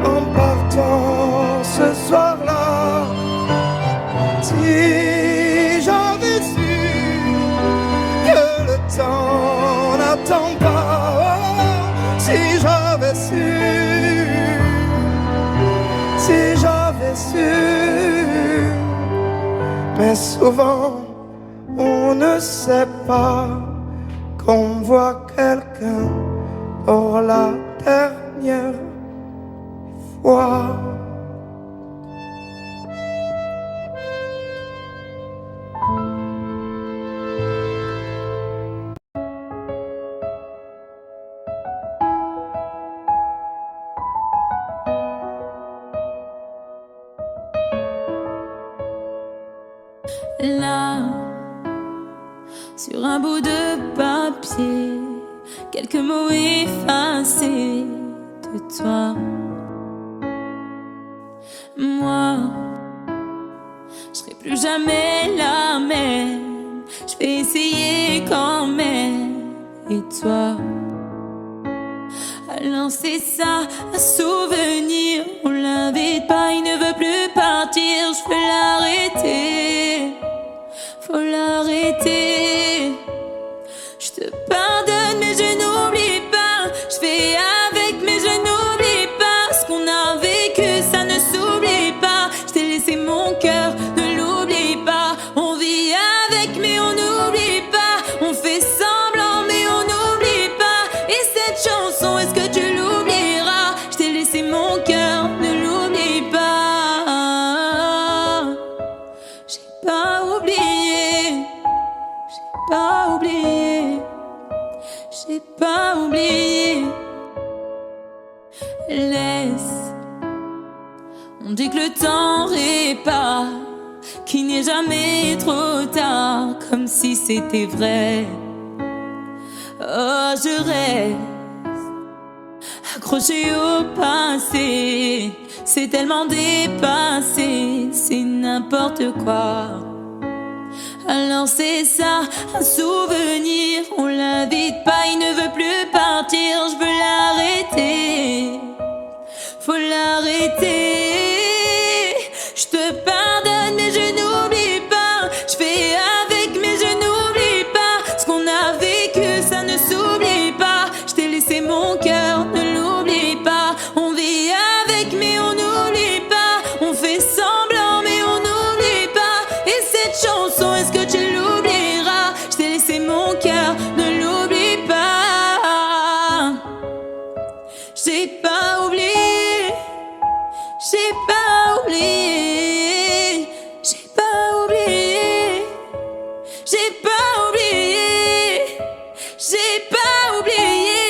[SPEAKER 9] en partant ce soir-là, si j'avais su que le temps n'attend pas, oh, si j'avais su, mais souvent on ne sait pas qu'on voit quelqu'un pour la dernière fois.
[SPEAKER 7] Là, sur un bout de papier, quelques mots effacés de toi. Moi, je serai plus jamais la même, je vais essayer quand même. Et toi, alors c'est ça, un souvenir, on l'invite pas, il ne veut plus partir, je peux l'arrêter, faut l'arrêter. Je te pardonne mais je n'oublie pas, je fais avec mais je n'oublie pas. Ce qu'on a vécu ça ne s'oublie pas, je t'ai laissé mon cœur, ne l'oublie pas. On vit avec mais on n'oublie pas, on fait semblant mais on n'oublie pas. Et cette chanson, est-ce que tu l'oublieras? Je t'ai laissé mon cœur, ne l'oublie pas. J'ai pas oublié, j'ai pas oublié, j'ai pas oublié. Laisse, on dit que le temps répare, qu'il n'est jamais trop tard, comme si c'était vrai. Oh, je reste accrochée au passé, c'est tellement dépassé, c'est n'importe quoi. Alors c'est ça, un souvenir, on l'invite pas, il ne veut plus partir, je veux l'arrêter, faut l'arrêter. Je te pardonne mais je n'oublie pas, je fais avec mais je n'oublie pas. Ce qu'on a vécu ça ne s'oublie pas, je t'ai laissé mon cœur, ne l'oublie pas. On vit avec mais on n'oublie pas, on fait semblant mais on n'oublie pas. Et cette chanson, est-ce que tu l'oublieras? Je t'ai laissé mon cœur, ne l'oublie pas. J'ai pas oublié, j'ai pas oublié, j'ai pas oublié, j'ai pas oublié, j'ai pas oublié,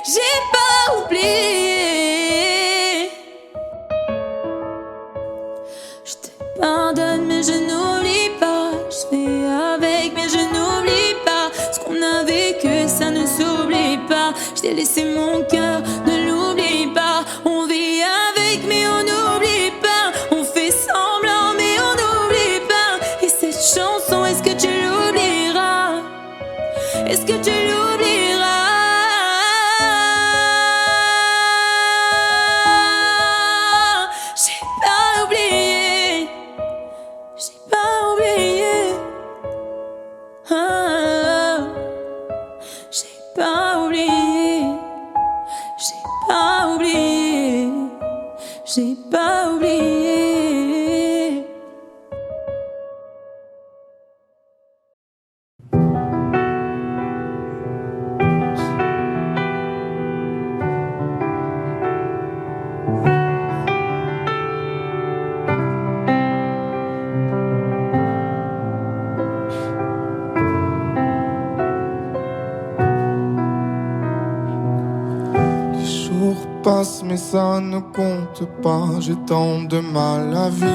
[SPEAKER 7] j'ai pas oublié. Je te pardonne mais je n'oublie pas, je fais avec mais je n'oublie pas. Ce qu'on a vécu ça ne s'oublie pas, je t'ai laissé mon cœur, ne l'oublie pas. On vit avec mais on n'oublie pas, on fait semblant mais on n'oublie pas. Et cette chanson, est-ce que tu l'oublieras? Est-ce que tu l'oublieras? J'ai pas oublié, j'ai pas oublié. Ah, j'ai pas oublié, j'ai pas oublié, j'ai pas oublié.
[SPEAKER 8] Les jours passent mais ça ne compte pas, j'ai tant de mal à vivre,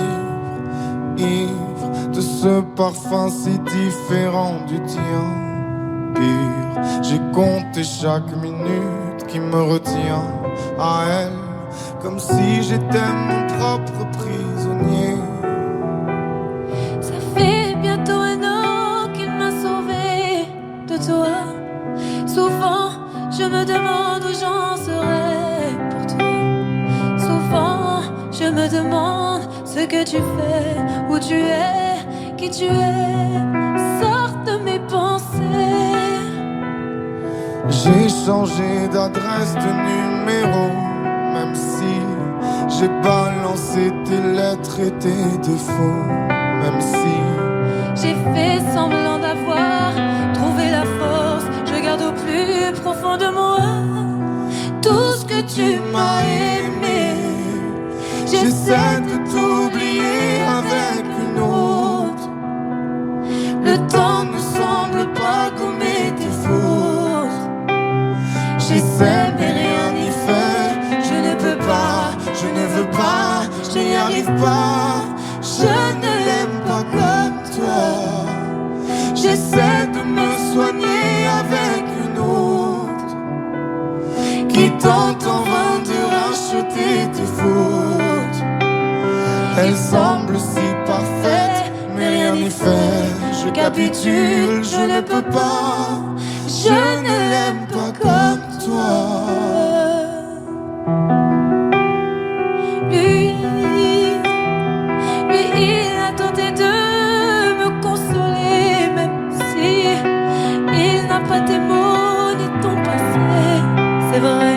[SPEAKER 8] ivre de ce parfum si différent du tien. Pire, j'ai compté chaque minute qui me retient à elle, comme si j'étais mon propre prisonnier.
[SPEAKER 7] Ça fait bientôt un an qu'il m'a sauvé de toi. Souvent, je me demande où j'en serais pour toi. Souvent, je me demande ce que tu fais, où tu es, qui tu es. Sors de mes pensées.
[SPEAKER 8] J'ai changé d'adresse, de numéro, même si j'ai balancé tes lettres et tes défauts, même si
[SPEAKER 7] j'ai fait semblant d'avoir trouvé la force. Je garde au plus profond de moi tout ce que tu m'as aimé.
[SPEAKER 8] j'essaie de t'oublier avec une autre. Le temps ne semble pas gommer tes fautes. J'essaie mais rien n'y fait. Je ne peux pas, je ne veux pas, je n'y arrive pas. Je ne l'aime pas comme toi. J'essaie
[SPEAKER 3] J'essaie de me soigner avec une autre qui tente en vain de racheter tes fautes. Elle semble si parfaite, mais rien n'y fait. Je capitule, je ne peux pas. Je ne l'aime pas comme toi.
[SPEAKER 1] Lui, il a tenté de me consoler, même si il n'a pas tes mots ni ton passé. C'est vrai,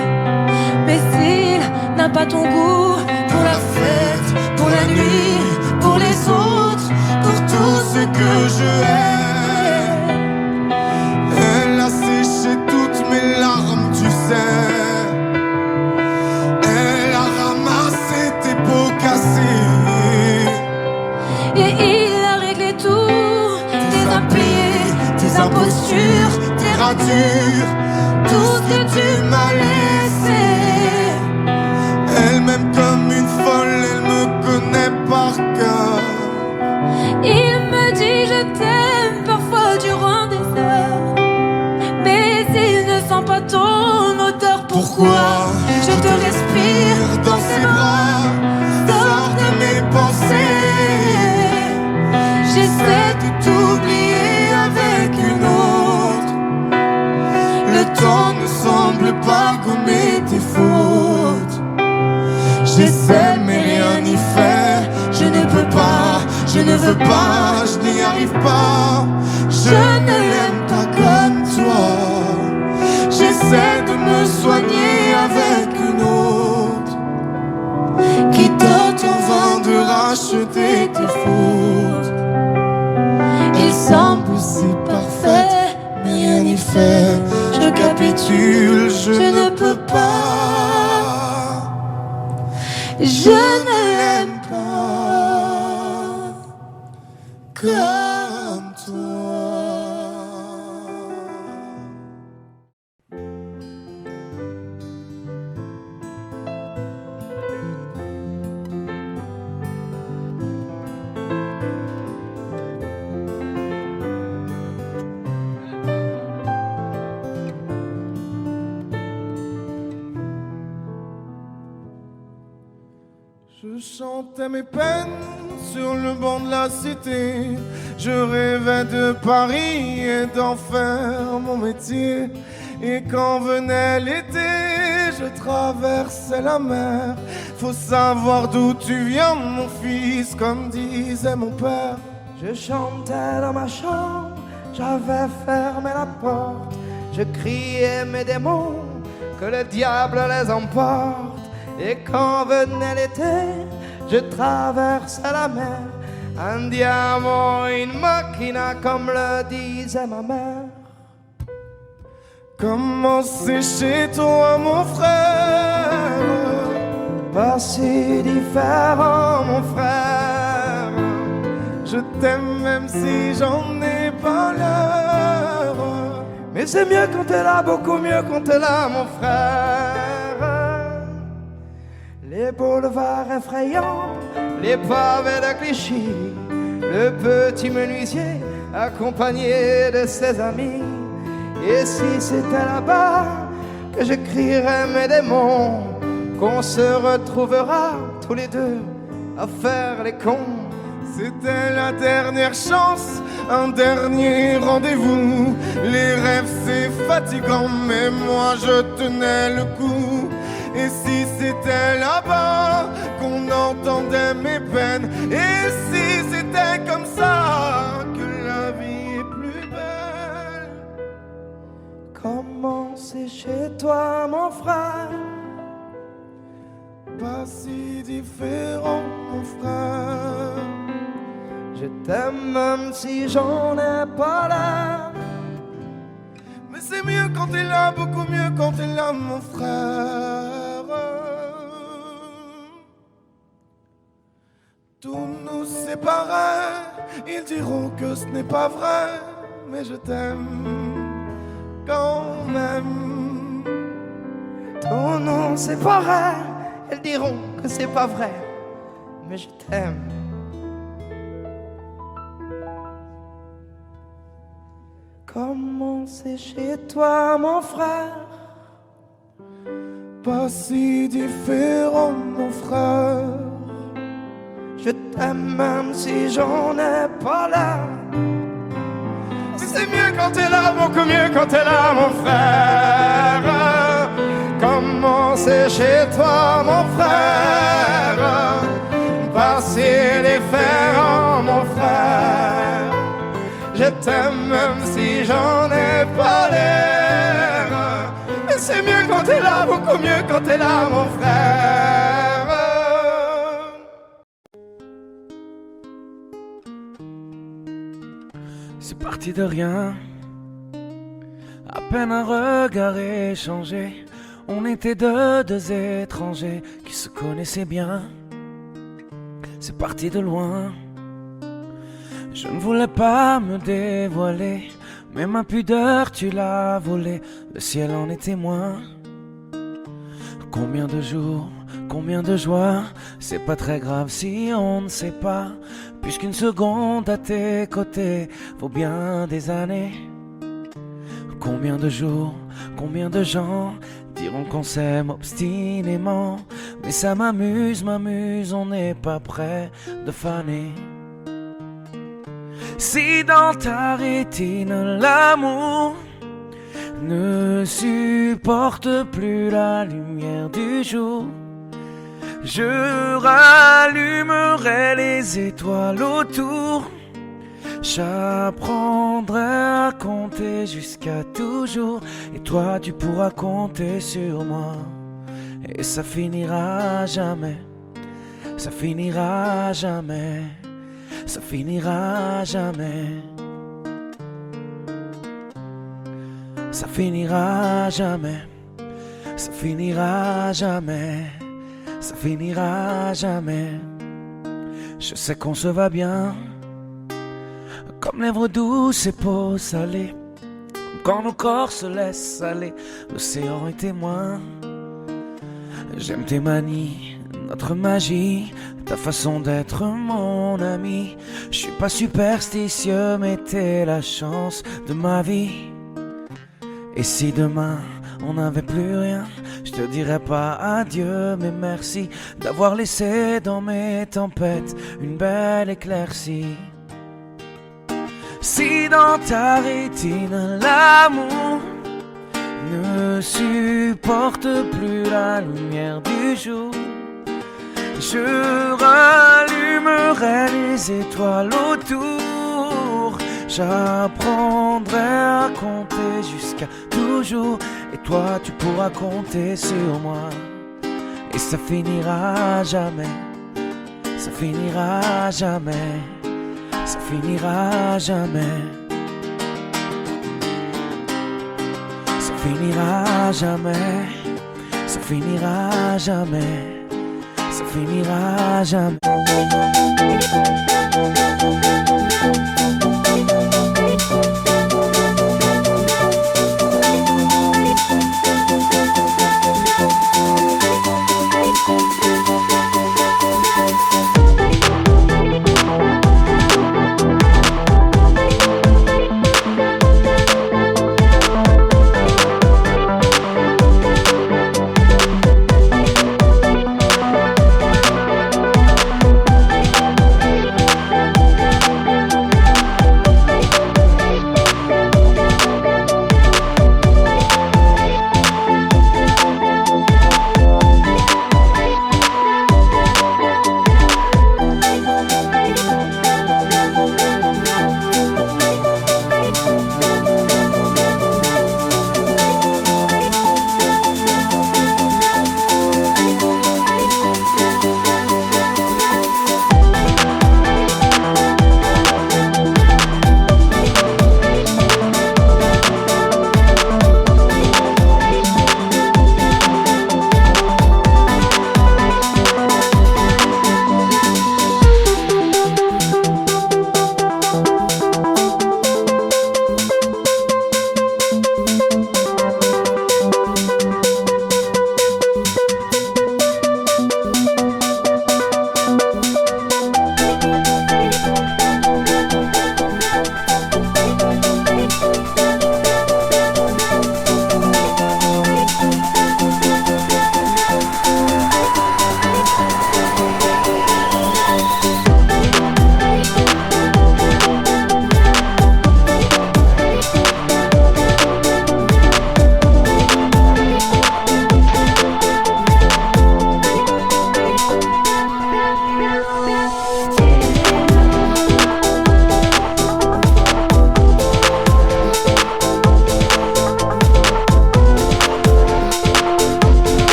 [SPEAKER 1] mais s'il n'a pas ton goût pour la fête, pour la nuit, pour les autres,
[SPEAKER 3] Pour tout ce que je hais, elle a séché toutes mes larmes, tu sais. Elle a ramassé tes pots cassés.
[SPEAKER 1] et il a réglé tout, tes impayés, tes impostures, tes ratures, tout ce que tu m'as laissé.
[SPEAKER 3] Elle m'aime comme une folle, elle me connaît par cœur.
[SPEAKER 1] Il me dit je t'aime parfois durant des heures, mais il ne sent pas ton odeur. Pourquoi je te respire dans ses bras, sors de mes pensées. J'essaie de t'oublier avec une autre.
[SPEAKER 3] Le temps ne semble pas gommer tes fautes. J'essaie mais rien n'y fait. Je ne peux pas, je ne veux pas, je n'y arrive pas. Je ne l'aime pas comme toi. J'essaie de me soigner avec une autre qui tente en vain de racheter tes fautes. Il semble si parfait, mais rien n'y fait. Je capitule, je ne peux pas. Je ne l'aime pas comme toi. Je chantais mes peines sur le banc de la cité. Je rêvais de Paris et d'en faire mon métier. Et quand venait l'été, je traversais la mer. Faut savoir d'où tu viens, mon fils, comme disait mon père.
[SPEAKER 2] Je chantais dans ma chambre, j'avais fermé la porte. Je criais mes démons, que le diable les emporte. Et quand venait l'été, je traversais la mer. Andiamo in macchina, comme le disait ma mère.
[SPEAKER 3] Comment c'est chez toi, mon frère?
[SPEAKER 2] Pas si différent, mon frère.
[SPEAKER 3] Je t'aime même si j'en ai pas l'heure.
[SPEAKER 2] Mais c'est mieux quand t'es là, beaucoup mieux quand t'es là, mon frère. Les boulevards effrayants, les pavés de Clichy, le petit menuisier accompagné de ses amis. Et si c'était là-bas que je crierais mes démons, qu'on se retrouvera tous les deux à faire les cons.
[SPEAKER 3] C'était la dernière chance, un dernier rendez-vous. Les rêves c'est fatigant, mais moi je tenais le coup. Et si c'était là-bas qu'on entendait mes peines, et si c'était comme ça que la vie est plus belle.
[SPEAKER 2] Comment c'est chez toi, mon frère?
[SPEAKER 3] Pas si différent, mon frère.
[SPEAKER 2] Je t'aime même si j'en ai pas l'air.
[SPEAKER 3] Mais c'est mieux quand t'es là, beaucoup mieux quand t'es là, mon frère. Tout nous séparait, ils diront que ce n'est pas vrai, mais je t'aime quand même.
[SPEAKER 2] Tout nous séparait, elles diront que c'est pas vrai, mais je t'aime. Comment c'est chez toi, mon frère?
[SPEAKER 3] Pas si différent, mon frère.
[SPEAKER 2] Je t'aime même si j'en ai pas l'air.
[SPEAKER 3] Mais c'est mieux quand t'es là, beaucoup mieux quand t'es là, mon frère. Comment c'est chez toi, mon frère? Pas si différent, mon frère. Je t'aime même si j'en ai pas l'air. Mais c'est mieux quand t'es là, beaucoup mieux quand t'es là, mon frère.
[SPEAKER 2] C'est parti de rien, à peine un regard échangé. On était deux étrangers qui se connaissaient bien. C'est parti de loin. Je ne voulais pas me dévoiler, mais ma pudeur tu l'as volée. Le ciel en est témoin. Combien de jours, combien de joies. C'est pas très grave si on ne sait pas, puisqu'une seconde à tes côtés vaut bien des années. Combien de jours, combien de gens diront qu'on s'aime obstinément, mais ça m'amuse, on n'est pas prêt de faner. Si dans ta rétine l'amour ne supporte plus la lumière du jour, je rallumerai les étoiles autour. J'apprendrai à compter jusqu'à toujours, et toi tu pourras compter sur moi. Et ça finira jamais, ça finira jamais, ça finira jamais. Ça finira jamais, ça finira jamais, ça finira jamais. Je sais qu'on se va bien, comme lèvres douces et peau salée, quand nos corps se laissent aller, l'océan est témoin. J'aime tes manies, notre magie, ta façon d'être mon ami. Je suis pas superstitieux, mais t'es la chance de ma vie. Et si demain on n'avait plus rien, je te dirais pas adieu, mais merci d'avoir laissé dans mes tempêtes une belle éclaircie. Si dans ta rétine l'amour ne supporte plus la lumière du jour, je rallumerai les étoiles autour. J'apprendrai à compter jusqu'à toujours, et toi tu pourras compter sur moi. Et ça finira jamais, ça finira jamais, ça finira jamais, ça finira jamais, ça finira jamais, ça finira jamais.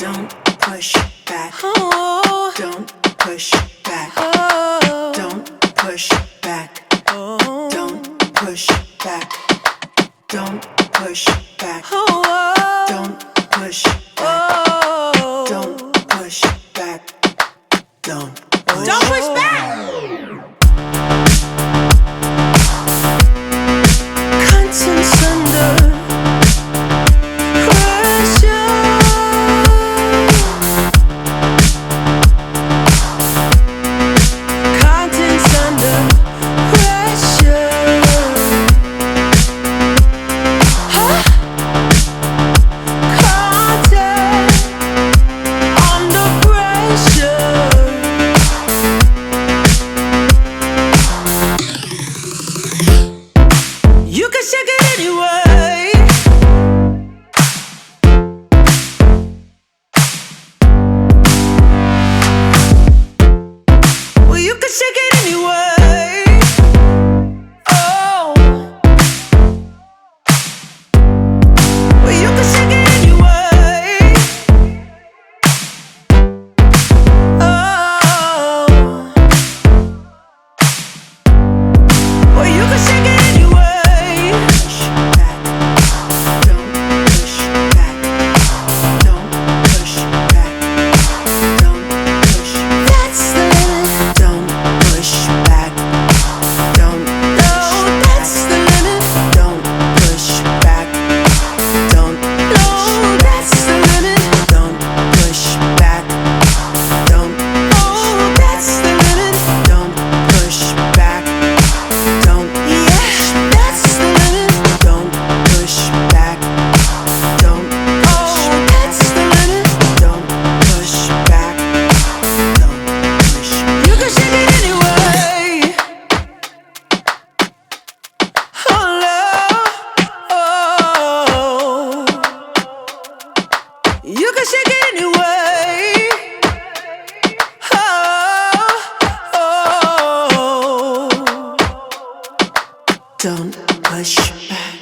[SPEAKER 10] Don't push back. Oh. Don't push back. Oh. Don't push back. Oh. Don't push back. Don't push back. Oh. Don't push back. Oh. Don't push back. Don't push back. Conscience under pressure. Conscience under pressure. Huh? Conscience under pressure. You can shake it anyway. Well, you can shake it anyway. Oh. Well, you can shake it anyway. Oh. Well, you can shake it anyway. Push back. Don't push back. Don't push back. Don't push. That's the limit. Don't push back. Don't. No, that's the limit. Don't push back. Don't. No, that's the limit. Don't push back. Don't. Oh, that's the limit. Don't push back. Don't. Yeah, that's the limit. Don't push back. Don't. Oh, that's the limit. Don't push back. Don't push. You can shake it anyway. Oh, love. Oh. You can shake it anyway. Oh. Don't push back.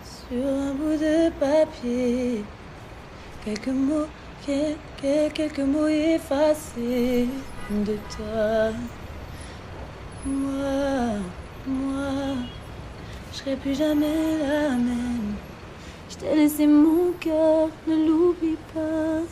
[SPEAKER 7] Sur un bout de papier, quelques mots, quelques mots effacés de toi. Moi, je serai plus jamais la même. Je t'ai laissé mon cœur, ne l'oublie pas.